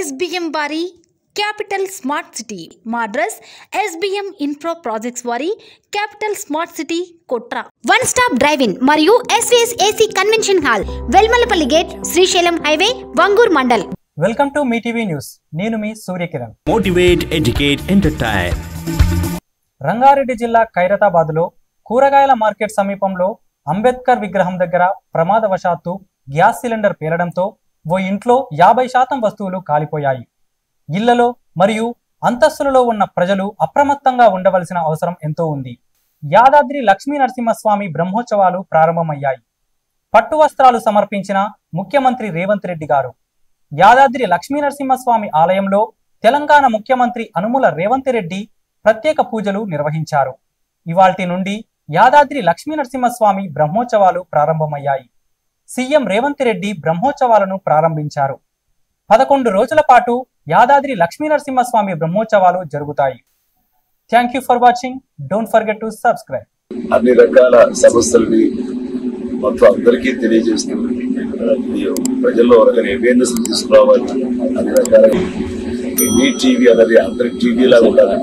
SBM వారి capital smart city మా address SBM infra projects వారి capital smart city Kotra one stop drive in మరియు SVS AC convention hall Velmalapalli gate Srisailam highway Vangoor mandal. Welcome to Mee TV news. నేను మీ Suryakiran. Motivate, educate, entertain. Rangareddy జిల్లా ఖైరతాబాద్లో కూరగాయల market సమీపంలో అంబేద్కర్ విగ్రహం దగ్గర ప్రమాదవశాత్తు గ్యాస్ సిలిండర్ పేలడంతో ఓ ఇంట్లో 50% వస్తువులు కాలిపోయాయి. ఇళ్లలో మరియు అంతస్తులలో ఉన్న ప్రజలు అప్రమత్తంగా ఉండవలసిన అవసరం ఎంతో ఉంది. యాదాద్రి లక్ష్మీ నరసింహస్వామి బ్రహ్మోత్సవాలు ప్రారంభమయ్యాయి. పట్టు వస్త్రాలు సమర్పించిన ముఖ్యమంత్రి రేవంత్ రెడ్డి గారు యాదాద్రి లక్ష్మీ నరసింహస్వామి ఆలయంలో తెలంగాణ ముఖ్యమంత్రి అనుముల రేవంత్ రెడ్డి ప్రత్యేక పూజలు నిర్వహించారు. ఇవాల్టి నుండి యాదాద్రి లక్ష్మీ నరసింహస్వామి బ్రహ్మోత్సవాలు ప్రారంభమయ్యాయి. సీఎం రేవంత్ రెడ్డి బ్రహ్మోత్సవాలను ప్రారంభించారు. 11 రోజుల పాటు యాదాద్రి లక్ష్మీ నరసింహస్వామి బ్రహ్మోత్సవాలు జరుగుతాయి. Thank you for watching. Don't forget to subscribe. అన్ని రకాల సమస్యల్ని మొత్తం అందరికీ తెలియజేస్తూ ప్రజల్లో అవేర్నెస్ తీసుకురావాలి. అన్ని రకాల మీ టీవీ అనేది అందరి టీవీ లాగా ఉండాలని